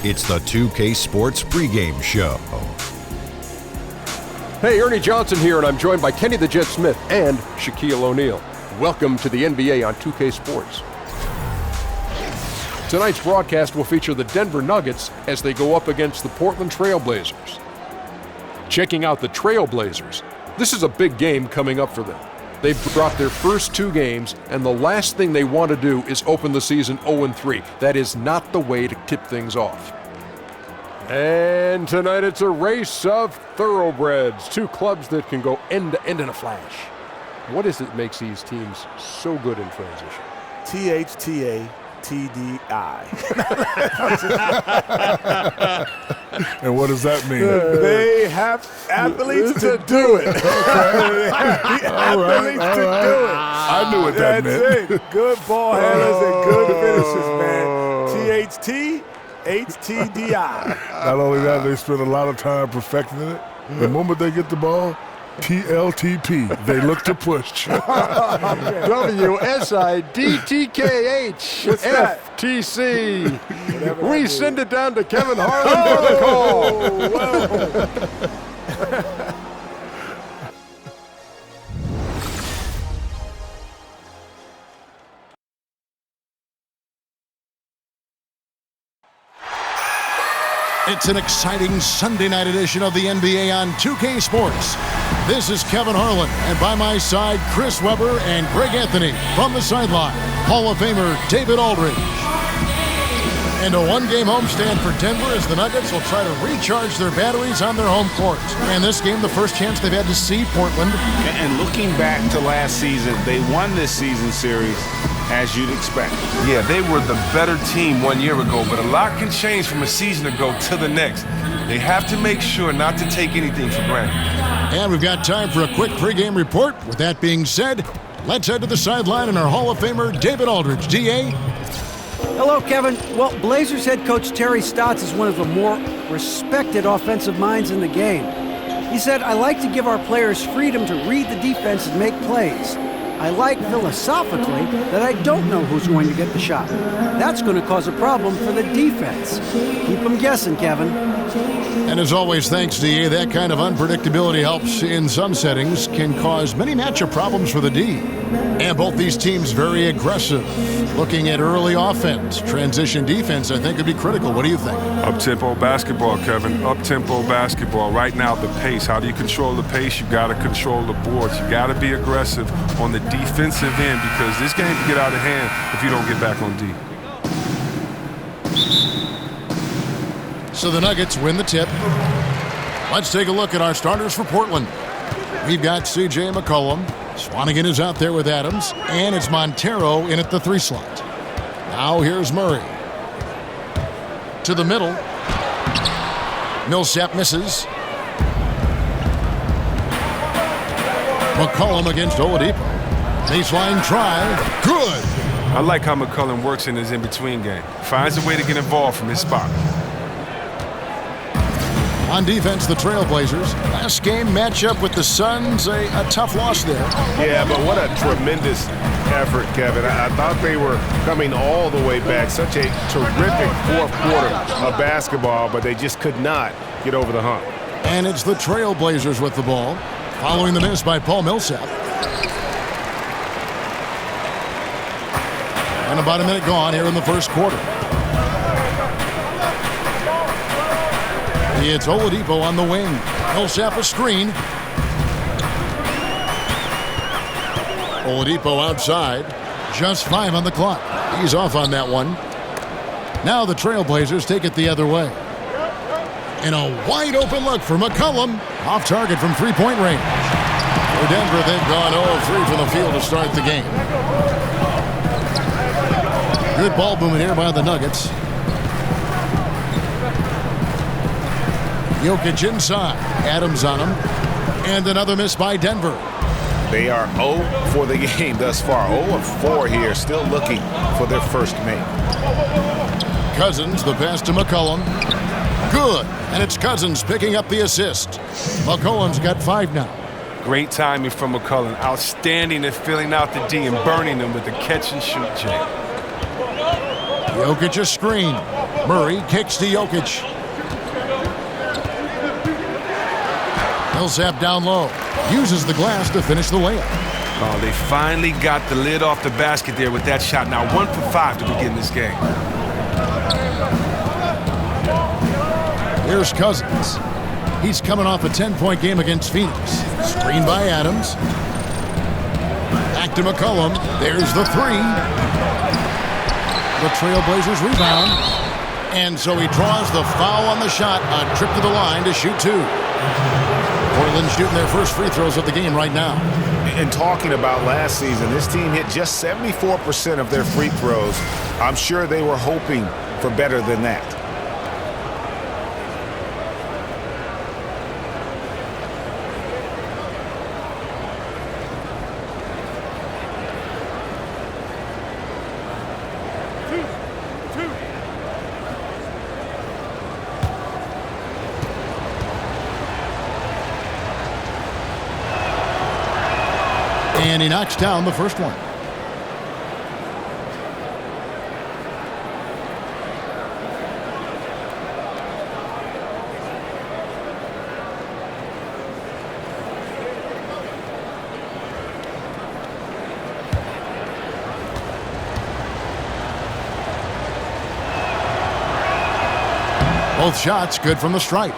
It's the 2K Sports pregame show. Hey, Ernie Johnson here, and I'm joined by Kenny the Jet Smith and Shaquille O'Neal. Welcome to the NBA on 2K Sports. Tonight's broadcast will feature the Denver Nuggets as they go up against the Portland Trail Blazers. Checking out the Trail Blazers, this is a big game coming up for them. They've dropped their first 2 games, and the last thing they want to do is open the season 0-3. That is not the way to tip things off. And tonight it's a race of thoroughbreds, 2 clubs that can go end to end in a flash. What is it that makes these teams so good in transition? THTA-TDI. And what does that mean? They have athletes to do it. Athletes to do it. I knew what that meant. That's it. Good ball handlers and good finishes, man. THTHTDI. Not only that, they spend a lot of time perfecting it. The moment they get the ball, TLTP, they look to push. WSIDTKH FTC. We send it down to Kevin Harlan for the call. It's an exciting Sunday night edition of the NBA on 2K Sports. This is Kevin Harlan, and by my side, Chris Webber and Greg Anthony. From the sideline, Hall of Famer David Aldridge. And a 1-game homestand for Denver as the Nuggets will try to recharge their batteries on their home court. And this game, the first chance they've had to see Portland. And looking back to last season, they won this season series as you'd expect. Yeah, they were the better team 1 year ago, but a lot can change from a season ago to the next. They have to make sure not to take anything for granted. And we've got time for a quick pregame report. With that being said, let's head to the sideline and our Hall of Famer, David Aldridge. D.A.? Hello, Kevin. Well, Blazers head coach Terry Stotts is one of the more respected offensive minds in the game. He said, "I like to give our players freedom to read the defense and make plays. I like philosophically that I don't know who's going to get the shot. That's going to cause a problem for the defense. Keep them guessing, Kevin." And as always, thanks, D.A. That kind of unpredictability helps in some settings, can cause many matchup problems for the D. And both these teams very aggressive. Looking at early offense, transition defense, I think would be critical. What do you think? Up-tempo basketball, Kevin. Up-tempo basketball. Right now, the pace. How do you control the pace? You got to control the boards. You got to be aggressive on the defensive end because this game can get out of hand if you don't get back on D. So the Nuggets win the tip. Let's take a look at our starters for Portland. We've got C.J. McCollum. Swanigan is out there with Adams. And it's Montero in at the 3 slot. Now here's Murray. To the middle. Millsap misses. McCollum against Oladipo. Baseline drive. Good. I like how McCollum works in his in-between game. Finds a way to get involved from his spot. On defense, the Trailblazers. Last game matchup with the Suns, a tough loss there. Yeah, but what a tremendous effort, Kevin. I thought they were coming all the way back. Such a terrific 4th quarter of basketball, but they just could not get over the hump. And it's the Trailblazers with the ball, following the miss by Paul Millsap. And about a minute gone here in the first quarter. It's Oladipo on the wing. Millsap a screen. Oladipo outside. Just 5 on the clock. He's off on that one. Now the Trailblazers take it the other way. And a wide open look for McCollum. Off target from 3-point range. For Denver, they've gone 0-3 from the field to start the game. Good ball movement here by the Nuggets. Jokic inside. Adams on him. And another miss by Denver. They are 0 for the game thus far. 0-4 here, still looking for their first make. Cousins, the pass to McCollum. Good. And it's Cousins picking up the assist. McCollum's got 5 now. Great timing from McCollum. Outstanding at filling out the D and burning them with the catch and shoot, Jay. Jokic a screen. Murray kicks to Jokic. Millsap down low. Uses the glass to finish the layup. Oh, they finally got the lid off the basket there with that shot. Now 1 for 5 to begin this game. Here's Cousins. He's coming off a 10-point game against Phoenix. Screened by Adams. Back to McCollum. There's the three. The Trailblazers rebound. And so he draws the foul on the shot. A trip to the line to shoot two. Portland shooting their first free throws of the game right now. And talking about last season, this team hit just 74% of their free throws. I'm sure they were hoping for better than that. And he knocks down the first one. Both shots good from the stripe.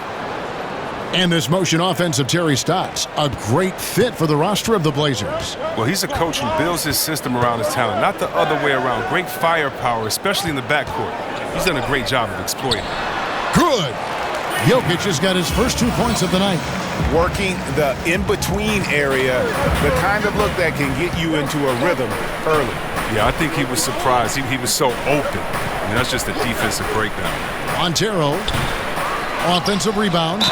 And this motion offense of Terry Stotts, a great fit for the roster of the Blazers. Well, he's a coach who builds his system around his talent, not the other way around. Great firepower, especially in the backcourt. He's done a great job of exploiting. Good. Jokic has got his first 2 points of the night. Working the in-between area, the kind of look that can get you into a rhythm early. Yeah, I think he was surprised. He was so open. I mean, that's just a defensive breakdown. Montero, offensive rebound.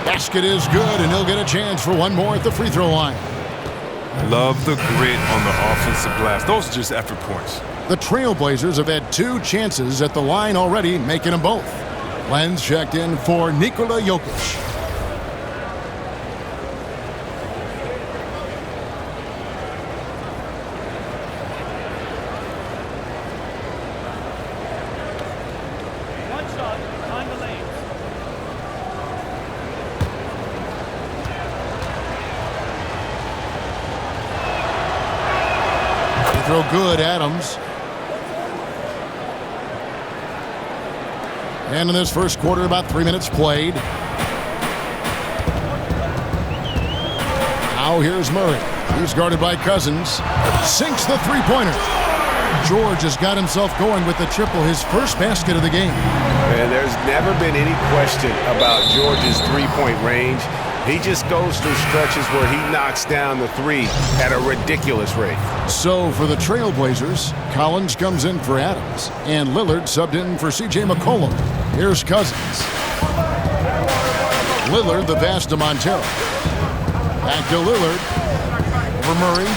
Basket is good, and he'll get a chance for one more at the free throw line. Love the grit on the offensive glass. Those are just effort points. The Trailblazers have had 2 chances at the line already, making them both. Lenz checked in for Nikola Jokic. Throw good, Adams. And in this first quarter, about 3 minutes played. Now here's Murray. He's guarded by Cousins. Sinks the three-pointer. George has got himself going with the triple, his first basket of the game. And there's never been any question about George's three-point range. He just goes through stretches where he knocks down the three at a ridiculous rate. So for the Trailblazers, Collins comes in for Adams, and Lillard subbed in for C.J. McCollum. Here's Cousins. Lillard the pass to Montero. Back to Lillard. Over Murray.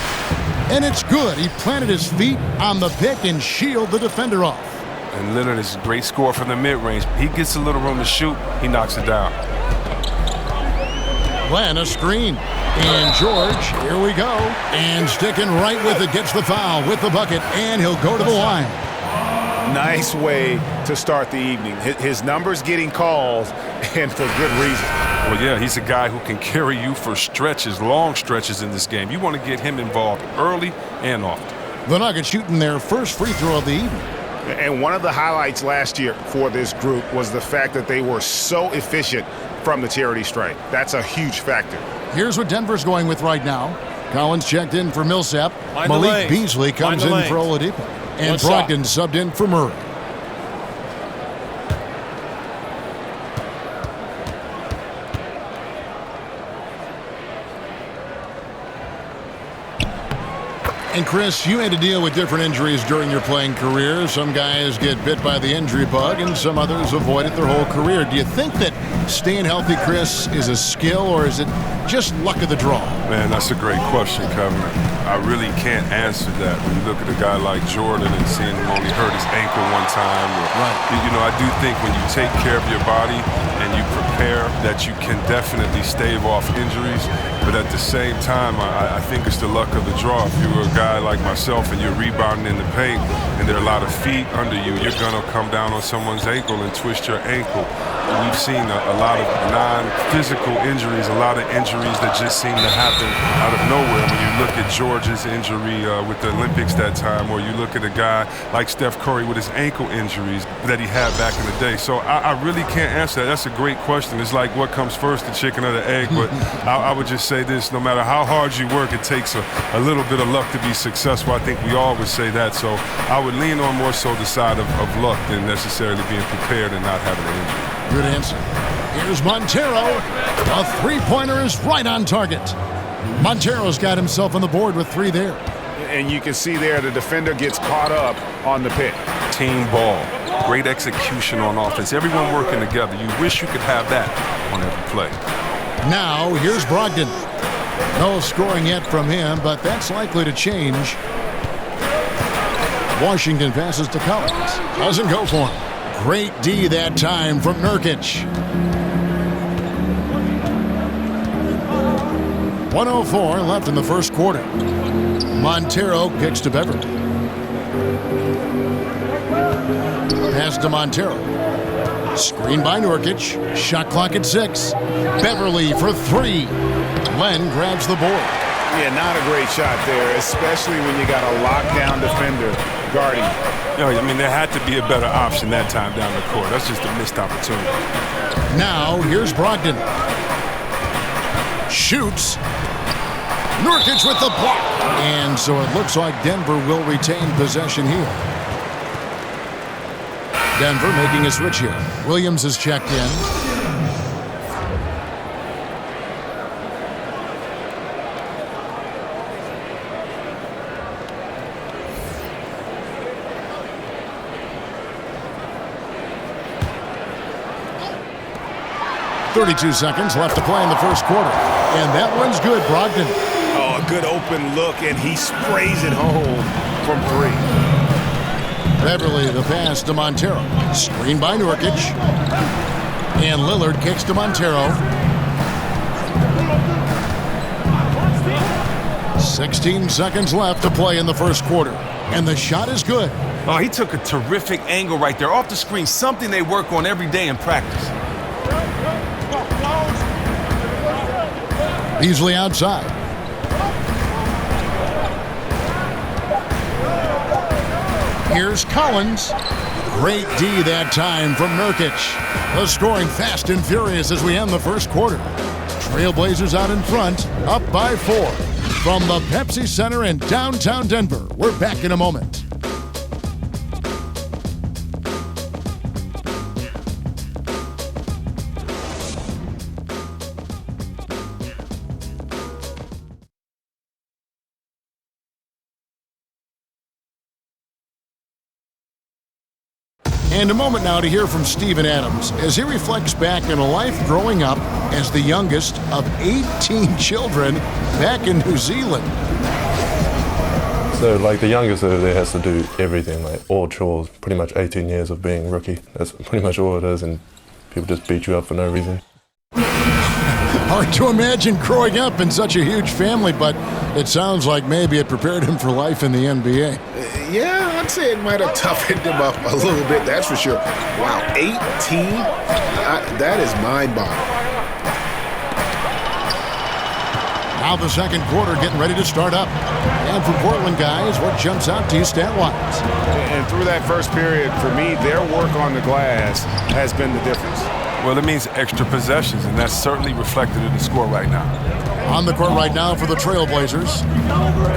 And it's good. He planted his feet on the pick and shielded the defender off. And Lillard is a great scorer from the mid-range. He gets a little room to shoot. He knocks it down. Glenn, a screen. And George, here we go. And sticking right with it, gets the foul with the bucket, and he'll go to the line. Nice way to start the evening. His numbers getting calls, and for good reason. Well, yeah, he's a guy who can carry you for stretches, long stretches in this game. You want to get him involved early and often. The Nuggets shooting their first free throw of the evening. And one of the highlights last year for this group was the fact that they were so efficient from the charity stripe. That's a huge factor. Here's what Denver's going with right now. Collins checked in for Millsap. Malik Beasley comes in for Oladipo. And Brogdon subbed in for Murray. And Chris, you had to deal with different injuries during your playing career. Some guys get bit by the injury bug and some others avoid it their whole career. Do you think that staying healthy, Chris, is a skill, or is it just luck of the draw? Man, that's a great question, Kevin. I really can't answer that. When you look at a guy like Jordan and seeing him only hurt his ankle one time. You know, I do think when you take care of your body and you prepare that you can definitely stave off injuries. But at the same time, I think it's the luck of the draw. If you're a guy like myself and you're rebounding in the paint and there are a lot of feet under you, you're going to come down on someone's ankle and twist your ankle. We've seen a lot of non-physical injuries, a lot of injuries that just seem to happen out of nowhere. When you look at George's injury with the Olympics that time, or you look at a guy like Steph Curry with his ankle injuries that he had back in the day. So I really can't answer that. That's a great question. It's like what comes first, the chicken or the egg? But I would just say this, no matter how hard you work, it takes a little bit of luck to be successful. I think we all would say that. So I would lean on more so the side of luck than necessarily being prepared and not having an injury. Good answer. Here's Montero. A three-pointer is right on target. Montero's got himself on the board with 3 there. And you can see there the defender gets caught up on the pick. Team ball. Great execution on offense. Everyone working together. You wish you could have that on every play. Now, here's Brogdon. No scoring yet from him, but that's likely to change. Washington passes to Collins. Doesn't go for him. Great D that time from Nurkic. 1:04 left in the first quarter. Montero kicks to Beverly. Pass to Montero. Screen by Nurkic. Shot clock at 6. Beverly for 3. Len grabs the board. Yeah, not a great shot there, especially when you got a lockdown defender guarding. I mean, there had to be a better option that time down the court. That's just a missed opportunity. Now, here's Brogdon. Shoots. Nurkic with the block. And so it looks like Denver will retain possession here. Denver making a switch here. Williams is checked in. .32 seconds left to play in the first quarter. And that one's good, Brogdon. Oh, a good open look, and he sprays it home from 3. Beverly, the pass to Montero. Screen by Nurkic. And Lillard kicks to Montero. 16 seconds left to play in the first quarter. And the shot is good. Oh, he took a terrific angle right there off the screen, something they work on every day in practice. Beasley outside. Here's Collins. Great D that time from Nurkic. The scoring fast and furious as we end the first quarter. Trailblazers out in front, up by 4. From the Pepsi Center in downtown Denver, we're back in a moment. And a moment now to hear from Steven Adams as he reflects back on a life growing up as the youngest of 18 children back in New Zealand. So, like, the youngest over there has to do everything, like all chores, pretty much 18 years of being rookie. That's pretty much all it is, and people just beat you up for no reason. Hard to imagine growing up in such a huge family, but it sounds like maybe it prepared him for life in the NBA. Yeah, I'd say it might have toughened him up a little bit, that's for sure. Wow, 18? That is mind-boggling. Now the second quarter getting ready to start up. And for Portland guys, what jumps out to you stat-wise? And through that first period, for me, their work on the glass has been the difference. Well, it means extra possessions, and that's certainly reflected in the score right now. On the court right now for the Trailblazers.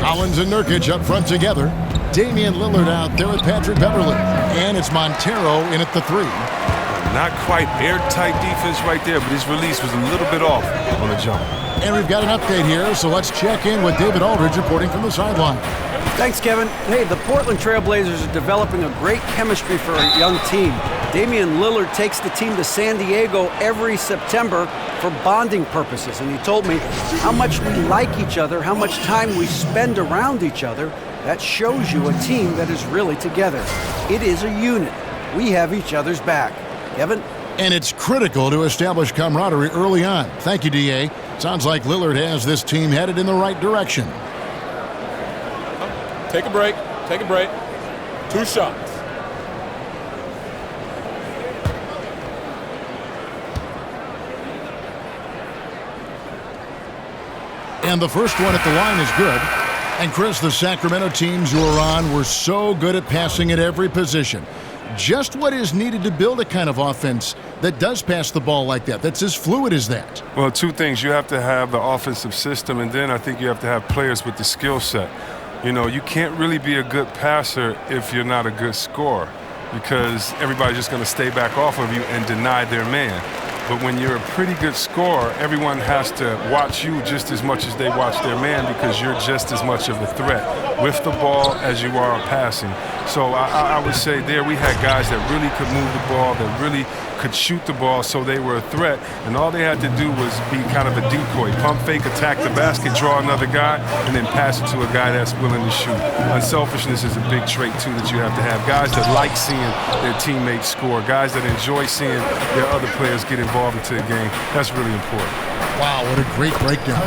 Collins and Nurkic up front together. Damian Lillard out there with Patrick Beverly. And it's Montero in at the 3. Not quite airtight defense right there, but his release was a little bit off on the jump. And we've got an update here, so let's check in with David Aldridge reporting from the sideline. Thanks, Kevin. Hey, the Portland Trailblazers are developing a great chemistry for a young team. Damian Lillard takes the team to San Diego every September for bonding purposes, and he told me how much we like each other, how much time we spend around each other. That shows you a team that is really together. It is a unit. We have each other's back. Kevin? And it's critical to establish camaraderie early on. Thank you, D.A. Sounds like Lillard has this team headed in the right direction. Take a break. Take a break. 2 shots. And the first one at the line is good. And Chris, the Sacramento teams you were on were so good at passing at every position. Just what is needed to build a kind of offense that does pass the ball like that, that's as fluid as that? Well, 2 things. You have to have the offensive system, and then I think you have to have players with the skill set. You know, you can't really be a good passer if you're not a good scorer, because everybody's just going to stay back off of you and deny their man. But when you're a pretty good scorer, everyone has to watch you just as much as they watch their man, because you're just as much of a threat with the ball as you are passing. So I would say there we had guys that really could move the ball, that really could shoot the ball, so they were a threat. And all they had to do was be kind of a decoy. Pump fake, attack the basket, draw another guy, and then pass it to a guy that's willing to shoot. Unselfishness is a big trait, too, that you have to have. Guys that like seeing their teammates score, guys that enjoy seeing their other players get involved into the game. That's really important. Wow, what a great breakdown.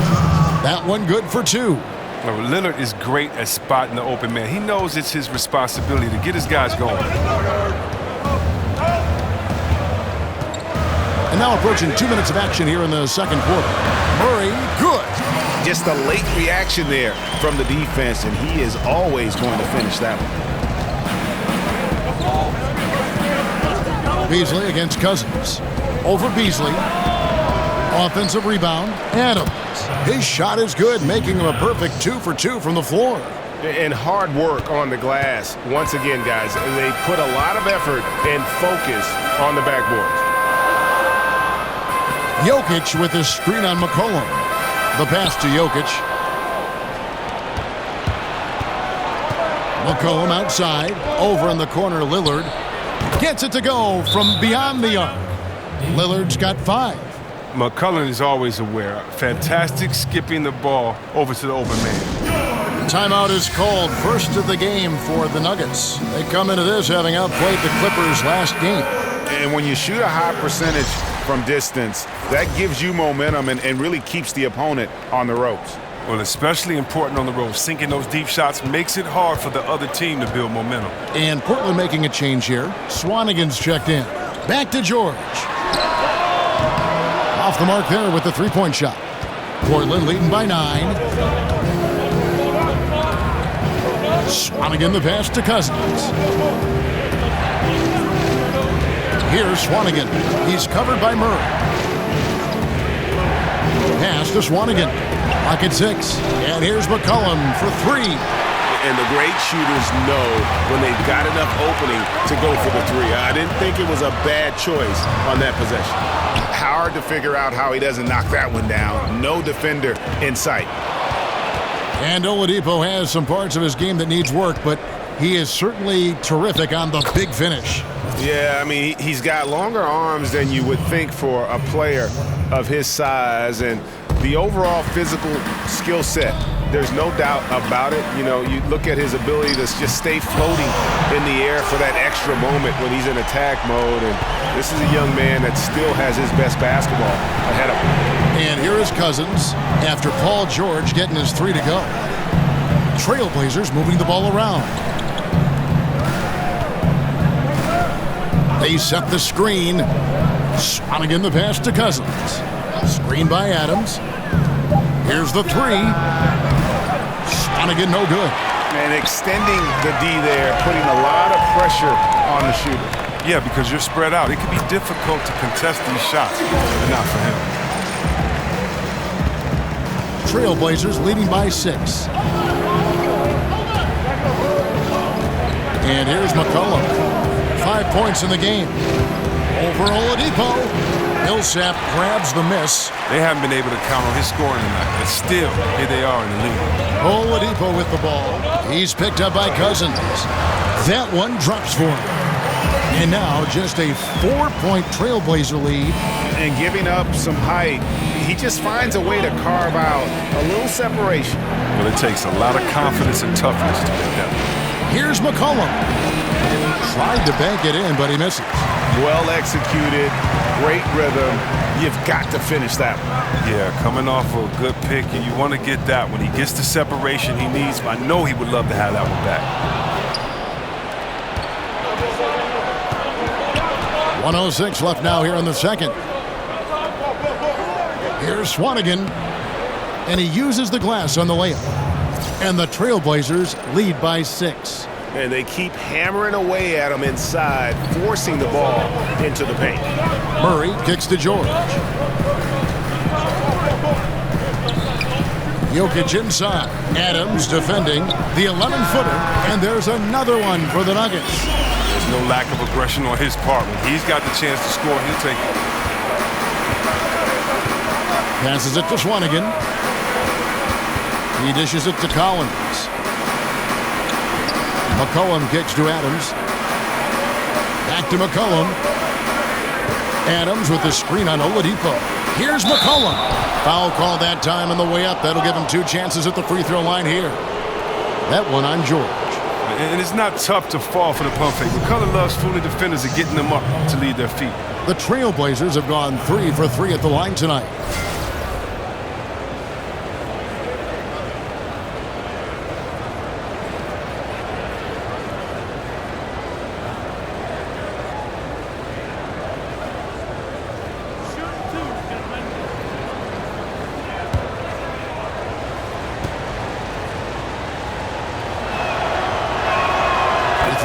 That one good for 2. Lillard is great at spotting the open man. He knows it's his responsibility to get his guys going. And now approaching 2 minutes of action here in the second quarter. Murray, good. Just a late reaction there from the defense, and he is always going to finish that one. Beasley against Cousins. Over Beasley. Offensive rebound. Adams. His shot is good, making him a perfect 2 for 2 from the floor. And hard work on the glass. Once again, guys, they put a lot of effort and focus on the backboards. Jokic with his screen on McCollum. The pass to Jokic. McCollum outside. Over in the corner, Lillard. Gets it to go from beyond the arc. Lillard's got 5. McCullough is always aware. Fantastic skipping the ball over to the open man. Timeout is called. First of the game for the Nuggets. They come into this having outplayed the Clippers last game. And when you shoot a high percentage from distance, that gives you momentum and really keeps the opponent on the ropes. Well, especially important on the ropes. Sinking those deep shots makes it hard for the other team to build momentum. And Portland making a change here. Swanigan's checked in. Back to George. Off the mark there with the 3-point shot. Portland leading by 9. Swanigan the pass to Cousins. Here's Swanigan. He's covered by Murray. Pass to Swanigan. Pocket 6. And here's McCollum for 3. And the great shooters know when they've got enough opening to go for the 3. I didn't think it was a bad choice on that possession. Hard to figure out how he doesn't knock that one down. No defender in sight. And Oladipo has some parts of his game that needs work, but he is certainly terrific on the big finish. Yeah, I mean, he's got longer arms than you would think for a player of his size, and the overall physical skill set, there's no doubt about it. You know, you look at his ability to just stay floating in the air for that extra moment when he's in attack mode, and this is a young man that still has his best basketball ahead of him. And here is Cousins after Paul George getting his 3 to go. Trailblazers moving the ball around. They set the screen. Swanigan the pass to Cousins. Screen by Adams. Here's the 3. Swanigan no good. And extending the D there, putting a lot of pressure on the shooter. Yeah, because you're spread out. It can be difficult to contest these shots, but not for him. Trailblazers leading by 6. And here's McCollum. 5 points in the game. Over Oladipo. Millsap grabs the miss. They haven't been able to count on his scoring tonight, but still, here they are in the lead. Oladipo with the ball. He's picked up by Cousins. That one drops for him. And now just a 4-point Trailblazer lead. And giving up some height, he just finds a way to carve out a little separation. But it takes a lot of confidence and toughness to make that. Here's McCollum. Tried to bank it in, but he misses. Well executed, great rhythm. You've got to finish that one. Yeah, coming off of a good pick, and you want to get that when he gets the separation he needs. I know he would love to have that one back. 1:06 left now here in the second. Here's Swanigan, and he uses the glass on the layup. And the Trailblazers lead by 6. And they keep hammering away at him inside, forcing the ball into the paint. Murray kicks to George. Jokic inside. Adams defending the 11-footer. And there's another one for the Nuggets. There's no lack of aggression on his part. When he's got the chance to score, he'll take it. Passes it to Swanigan. He dishes it to Collins. McCollum kicks to Adams. Back to McCollum. Adams with the screen on Oladipo. Here's McCollum. Foul call that time on the way up. That'll give him 2 chances at the free throw line here. That one on George. And it's not tough to fall for the pump fake. McCollum loves fooling defenders and getting them up to lead their feet. The Trailblazers have gone 3 for 3 at the line tonight.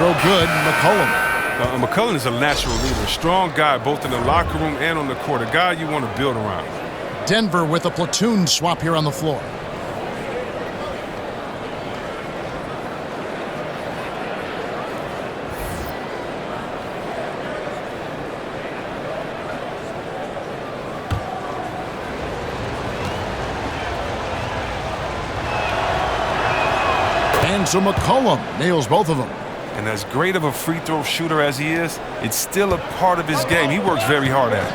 Throw good, McCollum. McCollum is a natural leader, a strong guy both in the locker room and on the court, a guy you want to build around. Denver with a platoon swap here on the floor. And so McCollum nails both of them. And as great of a free throw shooter as he is, it's still a part of his game. He works very hard at it.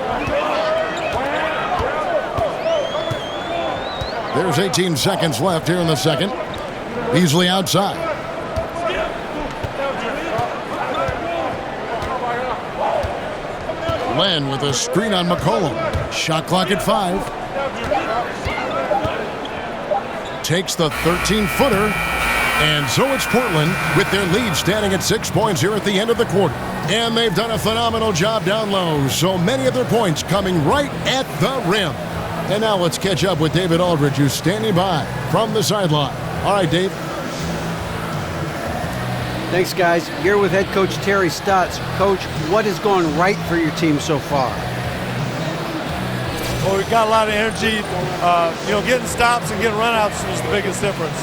There's 18 seconds left here in the second. Beasley outside. Len with a screen on McCollum. Shot clock at 5. Takes the 13-footer. And so it's Portland with their lead standing at 6 points here at the end of the quarter. And they've done a phenomenal job down low. So many of their points coming right at the rim. And now let's catch up with David Aldridge, who's standing by from the sideline. All right, Dave. Thanks, guys. Here with head coach Terry Stotts. Coach, what has gone right for your team so far? Well, we've got a lot of energy. Getting stops and getting runouts is the biggest difference.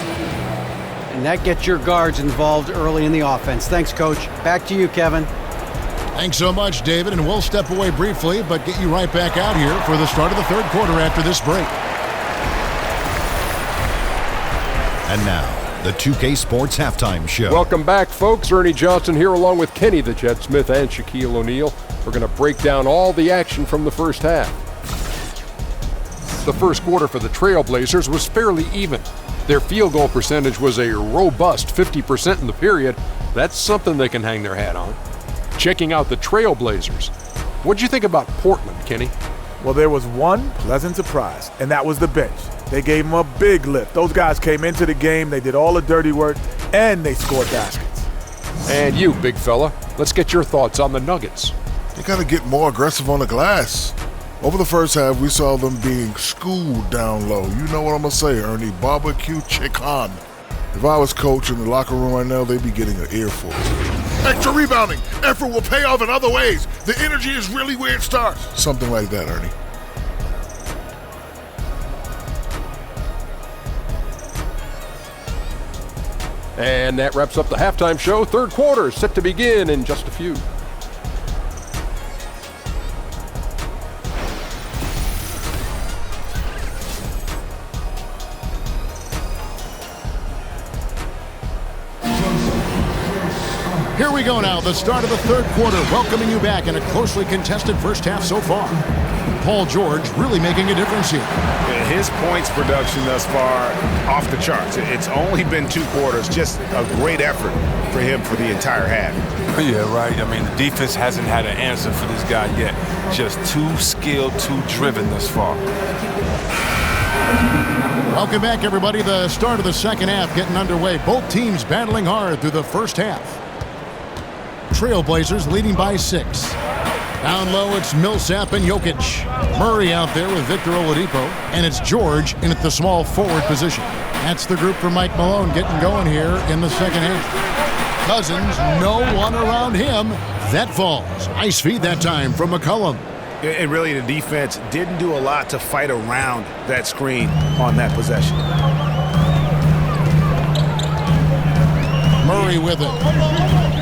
And that gets your guards involved early in the offense. Thanks, Coach. Back to you, Kevin. Thanks so much, David. And we'll step away briefly, but get you right back out here for the start of the third quarter after this break. And now, the 2K Sports Halftime Show. Welcome back, folks. Ernie Johnson here along with Kenny the Jet Smith and Shaquille O'Neal. We're going to break down all the action from the first half. The first quarter for the Trailblazers was fairly even. Their field goal percentage was a robust 50% in the period. That's something they can hang their hat on. Checking out the Trailblazers. What'd you think about Portland, Kenny? Well, there was one pleasant surprise, and that was the bench. They gave them a big lift. Those guys came into the game, they did all the dirty work, and they scored baskets. And you, big fella, let's get your thoughts on the Nuggets. They got to get more aggressive on the glass. Over the first half, we saw them being schooled down low. You know what I'm going to say, Ernie. Barbecue chicken. If I was coach in the locker room right now, they'd be getting an earful. Extra rebounding. Effort will pay off in other ways. The energy is really where it starts. Something like that, Ernie. And that wraps up the halftime show. Third quarter set to begin in just a few. Here we go now, the start of the third quarter, welcoming you back in a closely contested first half so far. Paul George really making a difference here. His points production thus far off the charts. It's only been 2 quarters, just a great effort for him for the entire half. Yeah, right. I mean, the defense hasn't had an answer for this guy yet. Just too skilled, too driven thus far. Welcome back, everybody. The start of the second half getting underway. Both teams battling hard through the first half. Trailblazers leading by 6. Down low, it's Millsap and Jokic. Murray out there with Victor Oladipo. And it's George in at the small forward position. That's the group for Mike Malone getting going here in the second half. Cousins, no one around him. That falls. Nice feed that time from McCollum. And really, the defense didn't do a lot to fight around that screen on that possession. Murray with it.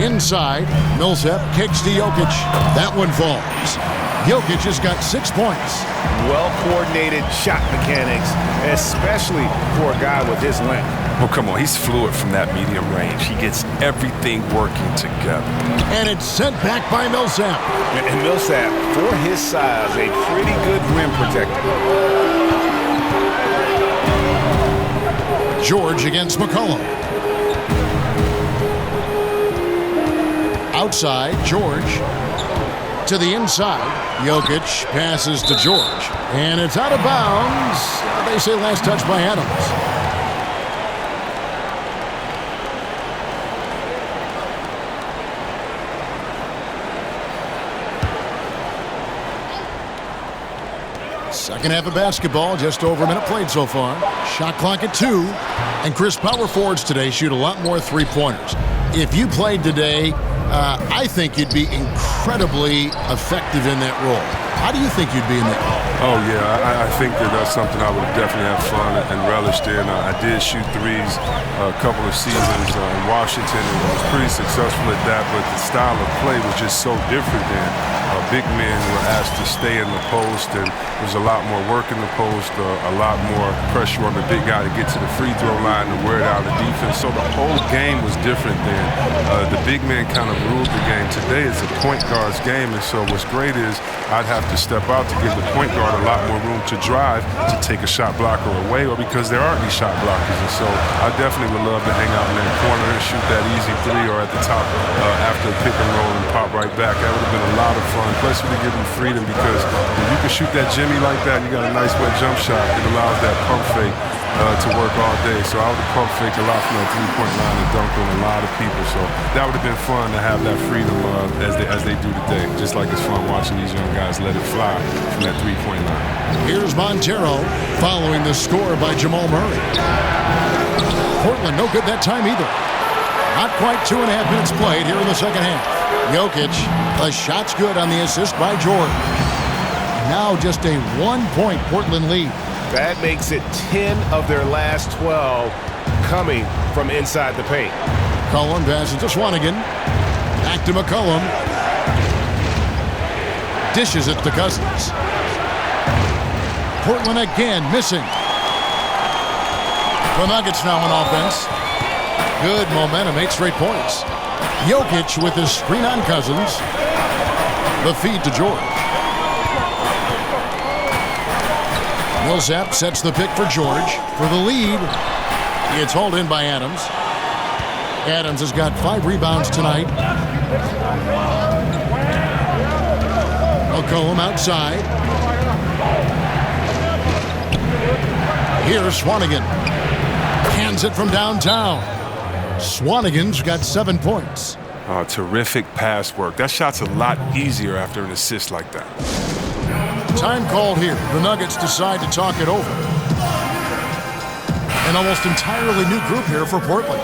Inside, Millsap kicks to Jokic. That one falls. Jokic has got 6 points. Well-coordinated shot mechanics, especially for a guy with his length. Well, come on, he's fluid from that medium range. He gets everything working together. And it's sent back by Millsap. And Millsap, for his size, a pretty good rim protector. George against McCollum. Outside, George to the inside. Jokic passes to George. And it's out of bounds. They say last touch by Adams. Second half of basketball, just over a minute played so far. Shot clock at 2. And Chris, power forwards today shoot a lot more three-pointers. If you played today, I think you'd be incredibly effective in that role. How do you think you'd be in that role? Oh, yeah, I think that's something I would definitely have fun and relish in. I did shoot threes a couple of seasons in Washington and was pretty successful at that, but the style of play was just so different then. Big men were asked to stay in the post, and there was a lot more work in the post, a lot more pressure on the big guy to get to the free throw line and wear it out the defense. So the whole game was different then. The big man kind of ruled the game. Today is a point guard's game, and so what's great is I'd have to step out to give the point guard a lot more room to drive, to take a shot blocker away, or because there aren't any shot blockers. And so I definitely would love to hang out in that corner and shoot that easy 3 or at the top after pick and roll and pop right back. That would have been a lot of fun. Plus, we give you freedom because if you can shoot that Jimmy like that, you got a nice wet jump shot. It allows that pump fake to work all day. So I would have pump faked a lot from that three-point line and dunked on a lot of people. So that would have been fun to have that freedom as they do today. Just like it's fun watching these young guys let it fly from that three-point line. Here's Montero following the score by Jamal Murray. Portland no good that time either. Not quite 2.5 minutes played here in the second half. Jokic, the shot's good on the assist by George. Now just a 1-point Portland lead. That makes it 10 of their last 12 coming from inside the paint. McCollum passes to Swanigan. Back to McCollum. Dishes it to Cousins. Portland again missing. The Nuggets now on offense. Good momentum, 8 straight points. Jokic with his screen on Cousins. The feed to George. Millsap sets the pick for George. For the lead, it's hauled in by Adams. Adams has got 5 rebounds tonight. McCollum outside. Here's Swanigan. Hands it from downtown. Swanigan's got 7 points. Terrific pass work. That shot's a lot easier after an assist like that. Time called here. The Nuggets decide to talk it over. An almost entirely new group here for Portland.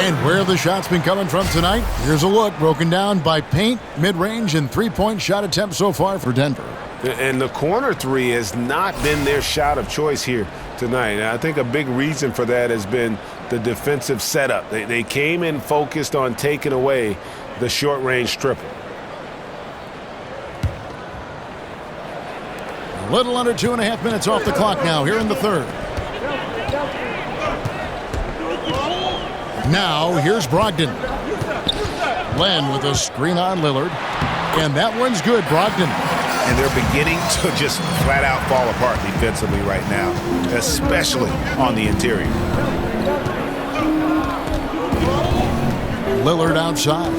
And where have the shots been coming from tonight? Here's a look broken down by paint, mid-range, and three-point shot attempts so far for Denver. And the corner three has not been their shot of choice here tonight. And I think a big reason for that has been the defensive setup. They came in focused on taking away the short-range triple. A little under 2.5 minutes off the clock now here in the third. Now, here's Brogdon. Len with a screen on Lillard. And that one's good, Brogdon. And they're beginning to just flat out fall apart defensively right now, especially on the interior. Lillard outside.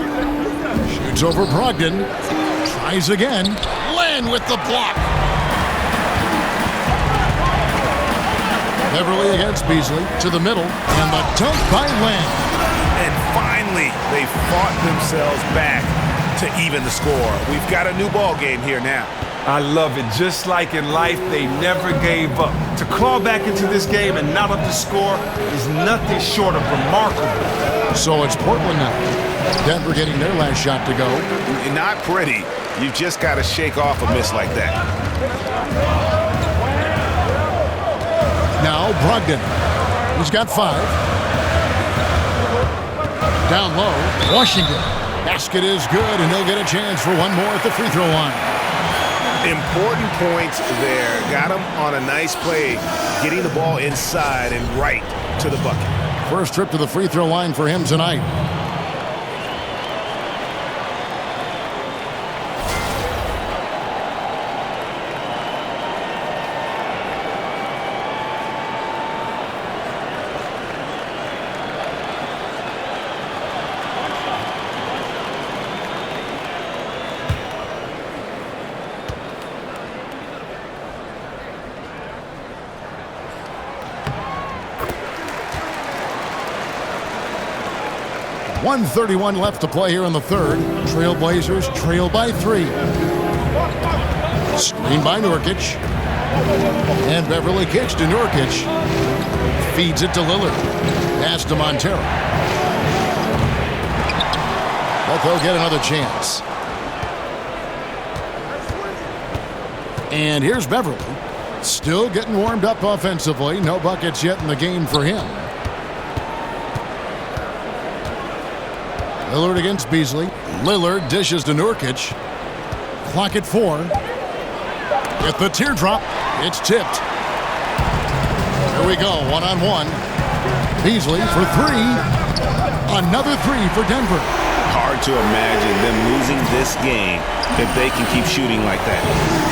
Shoots over Brogdon. Tries again. Len with the block. Beverly against Beasley to the middle. And the dunk by Len. And finally, they fought themselves back to even the score. We've got a new ball game here now. I love it. Just like in life, they never gave up. To claw back into this game and not up the score is nothing short of remarkable. So it's Portland now. Denver getting their last shot to go. Not pretty. You've just got to shake off a miss like that. Now Brogdon. He's got 5. Down low, Washington. Basket is good, and they'll get a chance for one more at the free throw line. Important points there. Got him on a nice play, getting the ball inside and right to the bucket. First trip to the free throw line for him tonight. .131 left to play here in the third. Trailblazers trail by 3. Screen by Nurkic. And Beverly kicks to Nurkic. Feeds it to Lillard. Pass to Montero. But they'll get another chance. And here's Beverly. Still getting warmed up offensively. No buckets yet in the game for him. Lillard against Beasley. Lillard dishes to Nurkic. Clock at 4. Get the teardrop. It's tipped. Here we go, one-on-one. Beasley for 3. Another 3 for Denver. Hard to imagine them losing this game if they can keep shooting like that.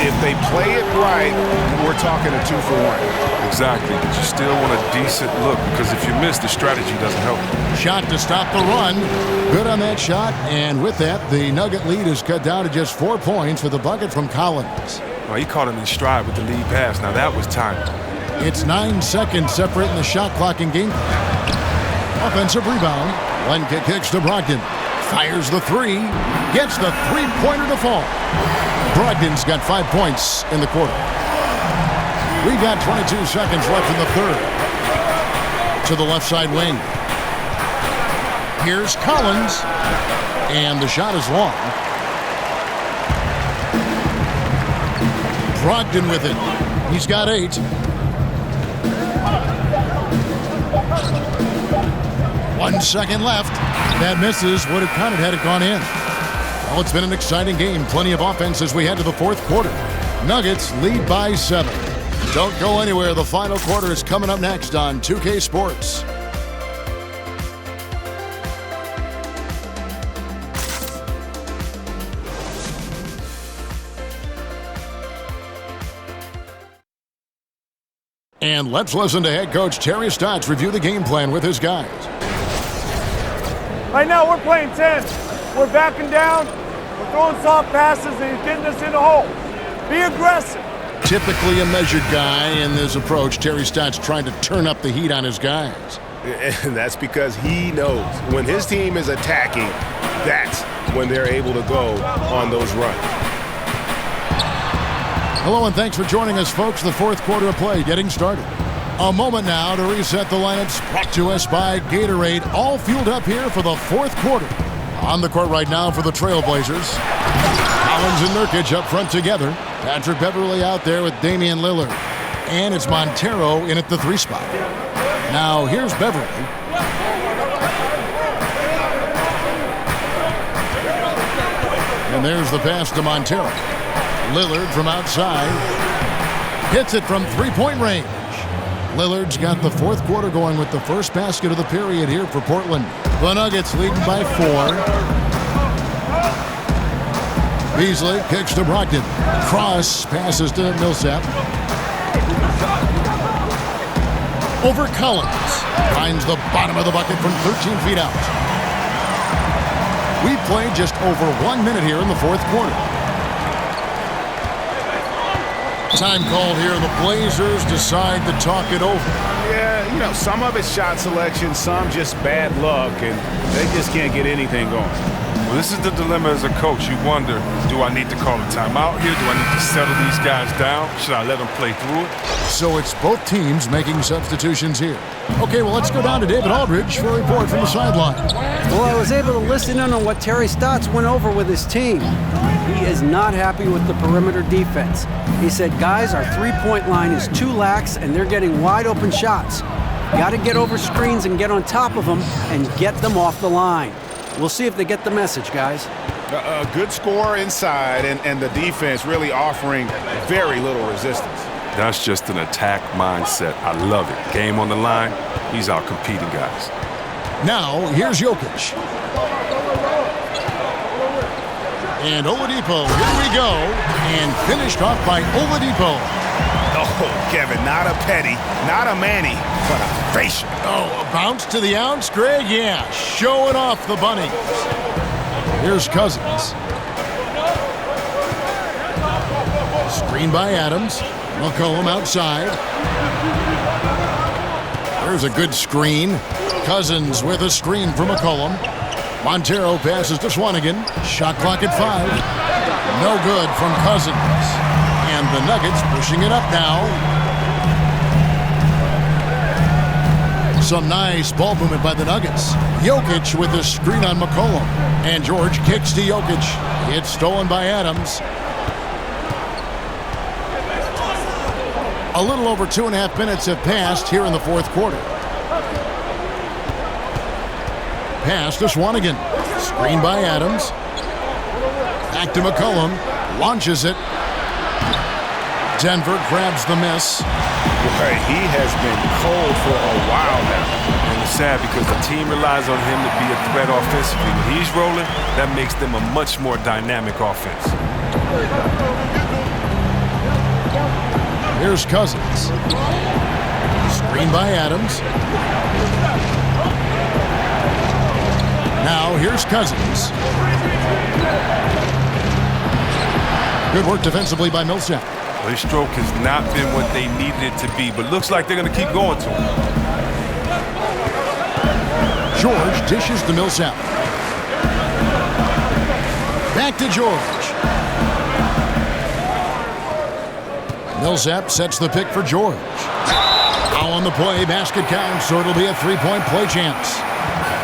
If they play it right, we're talking a 2 for 1. Exactly, but you still want a decent look because if you miss, the strategy doesn't help. Shot to stop the run. Good on that shot, and with that, the Nugget lead is cut down to just 4 points with a bucket from Collins. Well, he caught him in stride with the lead pass. Now that was time. It's 9 seconds separating the shot clock and game. Offensive rebound. Len kicks to Brogdon. Fires the 3. Gets the three-pointer to fall. Brogdon's got 5 points in the quarter. We've got 22 seconds left in the third. To the left side wing. Here's Collins. And the shot is long. Brogdon with it. He's got 8. One second left. That misses. Would have counted had it gone in. Well, it's been an exciting game. Plenty of offense as we head to the fourth quarter. Nuggets lead by 7. Don't go anywhere. The final quarter is coming up next on 2K Sports. And let's listen to head coach Terry Stotts review the game plan with his guys. Right now, we're playing 10. We're backing down. We're throwing soft passes, and he's getting us in the hole. Be aggressive. Typically a measured guy in this approach. Terry Stotts trying to turn up the heat on his guys. And that's because he knows when his team is attacking, that's when they're able to go on those runs. Hello and thanks for joining us, folks. The fourth quarter of play getting started. A moment now to reset the lineups brought to us by Gatorade. All fueled up here for the fourth quarter. On the court right now for the Trailblazers. Collins and Nurkic up front together. Patrick Beverly out there with Damian Lillard. And it's Montero in at the 3 spot. Now here's Beverly. And there's the pass to Montero. Lillard from outside. Hits it from 3-point range. Lillard's got the fourth quarter going with the first basket of the period here for Portland. The Nuggets leading by 4. Beasley kicks to Brogdon. Cross passes to Millsap. Over Collins. Finds the bottom of the bucket from 13 feet out. We played just over 1 minute here in the fourth quarter. Time called here. The Blazers decide to talk it over. Yeah, you know, some of it's shot selection, some just bad luck, and they just can't get anything going. Well, this is the dilemma as a coach. You wonder, do I need to call a timeout here? Do I need to settle these guys down? Should I let them play through it? So it's both teams making substitutions here. Okay, well, let's go down to David Aldridge for a report from the sideline. Well, I was able to listen in on what Terry Stotts went over with his team. He is not happy with the perimeter defense. He said, guys, our three-point line is too lax, and they're getting wide-open shots. Got to get over screens and get on top of them and get them off the line. We'll see if they get the message, guys. A good score inside, and the defense really offering very little resistance. That's just an attack mindset. I love it. Game on the line, he's out competing guys. Now, here's Jokic. And Oladipo, here we go. And finished off by Oladipo. Oh, Kevin, not a Petty, not a Manny, but a facial. Oh, a bounce to the ounce, Greg? Yeah, showing off the bunnies. Here's Cousins. Screen by Adams. McCollum outside. There's a good screen. Cousins with a screen for McCollum. Montero passes to Swanigan. Shot clock at 5. No good from Cousins. And the Nuggets pushing it up now. Some nice ball movement by the Nuggets. Jokic with the screen on McCollum. And George kicks to Jokic. It's stolen by Adams. A little over 2.5 minutes have passed here in the fourth quarter. Pass to Swanigan. Screen by Adams. Back to McCollum. Launches it. Denver grabs the miss. Boy, he has been cold for a while now. And it's sad because the team relies on him to be a threat offensively. When he's rolling, that makes them a much more dynamic offense. Here's Cousins. Screen by Adams. Now here's Cousins. Good work defensively by Millsap. Well, his stroke has not been what they needed it to be, but looks like they're going to keep going to him. George dishes to Millsap. Back to George. Millsap sets the pick for George. Now on the play, basket counts, so it'll be a three-point play chance.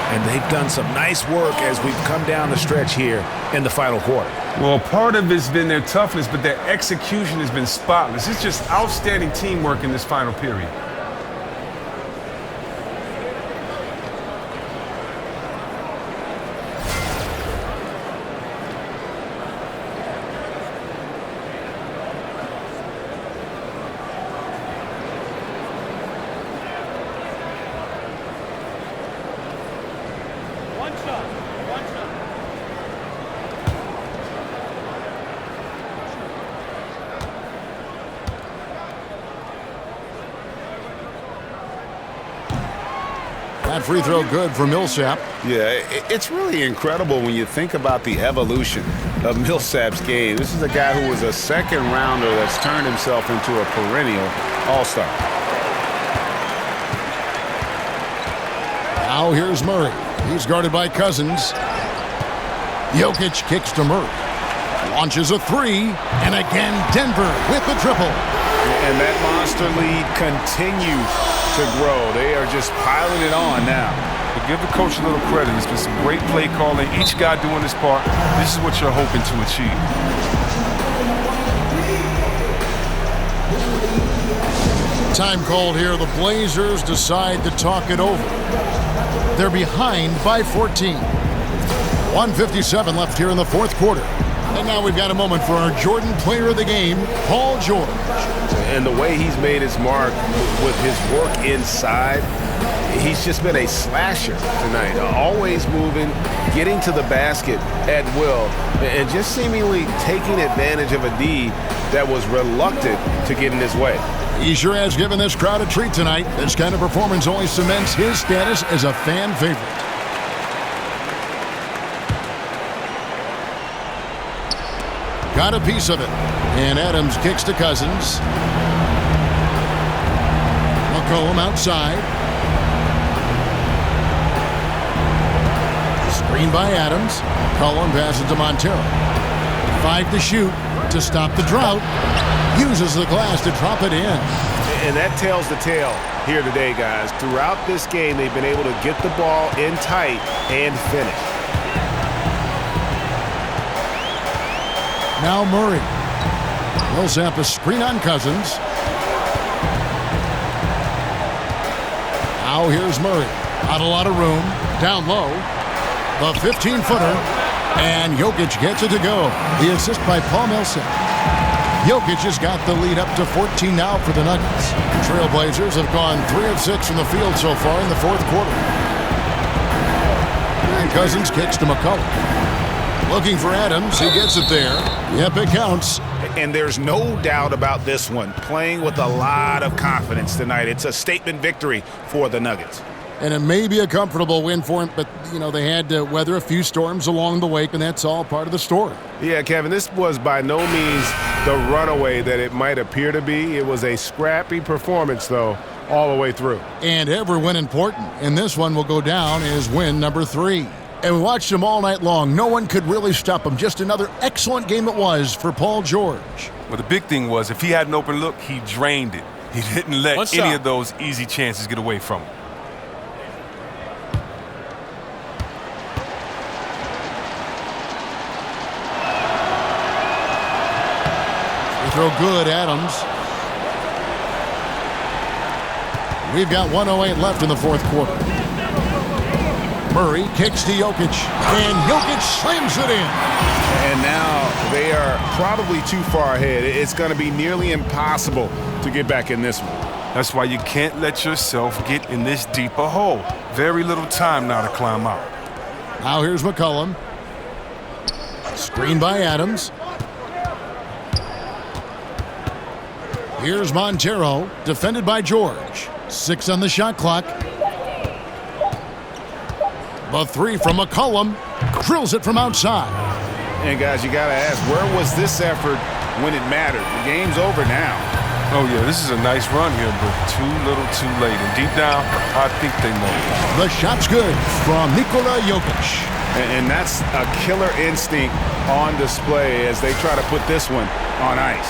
And they've done some nice work as we've come down the stretch here in the final quarter. Well, part of it's been their toughness, but their execution has been spotless. It's just outstanding teamwork in this final period. That free throw good for Millsap. Yeah, it's really incredible when you think about the evolution of Millsap's game. This is a guy who was a second rounder that's turned himself into a perennial all-star. Now here's Murray. He's guarded by Cousins. Jokic kicks to Murray. Launches a three, and again Denver with the triple. And that monster lead continues to grow. They are just piling it on now. But give the coach a little credit. It's been some great play calling. Each guy doing his part. This is what you're hoping to achieve. Time called here. The Blazers decide to talk it over. They're behind by 14. 1:57 left here in the fourth quarter. And now we've got a moment for our Jordan Player of the Game, Paul George. And the way he's made his mark with his work inside, he's just been a slasher tonight. Always moving, getting to the basket at will, and just seemingly taking advantage of a D that was reluctant to get in his way. He sure has given this crowd a treat tonight. This kind of performance only cements his status as a fan favorite. Got a piece of it. And Adams kicks to Cousins. McCollum outside. Screen by Adams. McCollum passes to Montero. 5 to shoot to stop the drought. Uses the glass to drop it in. And that tells the tale here today, guys. Throughout this game, they've been able to get the ball in tight and finish. Now Murray. Millsap a screen on Cousins. Now here's Murray. Not a lot of room. Down low. The 15-footer. And Jokic gets it to go. The assist by Paul Millsap. Jokic has got the lead up to 14 now for the Nuggets. Trailblazers have gone 3 of 6 from the field so far in the fourth quarter. And Cousins kicks to McCollum. Looking for Adams. He gets it there. Yep, it counts. And there's no doubt about this one. Playing with a lot of confidence tonight. It's a statement victory for the Nuggets. And it may be a comfortable win for him, but, you know, they had to weather a few storms along the way, and that's all part of the story. Yeah, Kevin, this was by no means the runaway that it might appear to be. It was a scrappy performance, though, all the way through. And every win important. And this one will go down as win number 3. And we watched him all night long. No one could really stop him. Just another excellent game it was for Paul George. Well, the big thing was if he had an open look, he drained it. He didn't let any of those easy chances get away from him. Throw good, Adams. We've got 1:08 left in the fourth quarter. Murray kicks to Jokic, and Jokic slams it in. And now they are probably too far ahead. It's going to be nearly impossible to get back in this one. That's why you can't let yourself get in this deeper hole. Very little time now to climb out. Now here's McCollum. Screen by Adams. Here's Montero, defended by George. 6 on the shot clock. The 3 from McCollum. Drills it from outside. And guys, you got to ask, where was this effort when it mattered? The game's over now. Oh, yeah, this is a nice run here, but too little too late. And deep down, I think they know it. The shot's good from Nikola Jokic. And that's a killer instinct on display as they try to put this one on ice.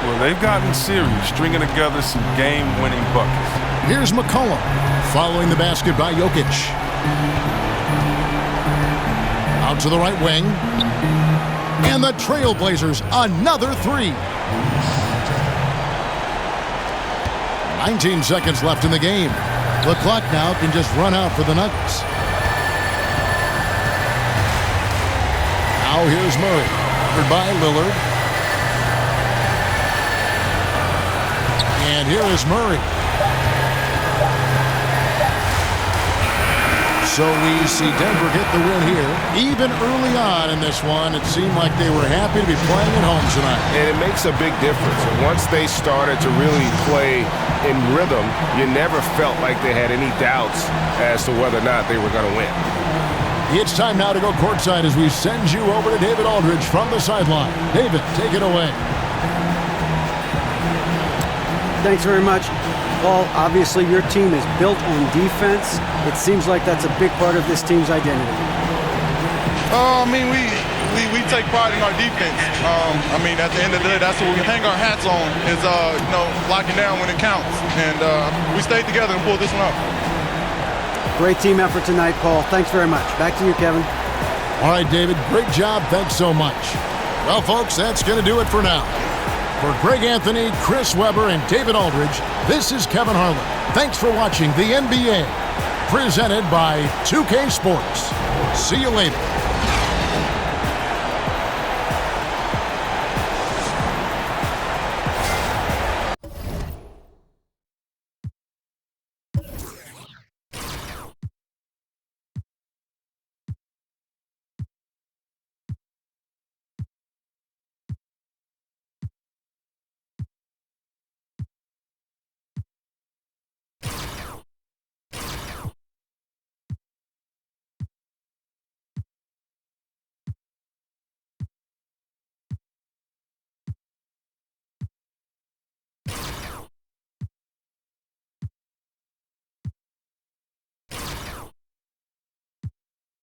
Well, they've gotten serious, stringing together some game-winning buckets. Here's McCollum, following the basket by Jokic. Out to the right wing. And the Trailblazers, another 3. 19 seconds left in the game. The clock now can just run out for the Nuggets. Now here's Murray, covered by Lillard. And here is Murray. So we see Denver get the win here. Even early on in this one, it seemed like they were happy to be playing at home tonight. And it makes a big difference. Once they started to really play in rhythm, you never felt like they had any doubts as to whether or not they were going to win. It's time now to go courtside as we send you over to David Aldridge from the sideline. David, take it away. Thanks very much. Paul, obviously your team is built on defense. It seems like that's a big part of this team's identity. I mean, we take pride in our defense. I mean, at the end of the day, that's what we hang our hats on is, you know, locking down when it counts. And we stayed together and pulled this one off. Great team effort tonight, Paul. Thanks very much. Back to you, Kevin. All right, David, great job. Thanks so much. Well, folks, that's going to do it for now. For Greg Anthony, Chris Webber, and David Aldridge, this is Kevin Harlan. Thanks for watching the NBA, presented by 2K Sports. See you later.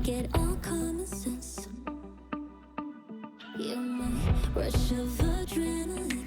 forget all common sense. You're my rush of adrenaline.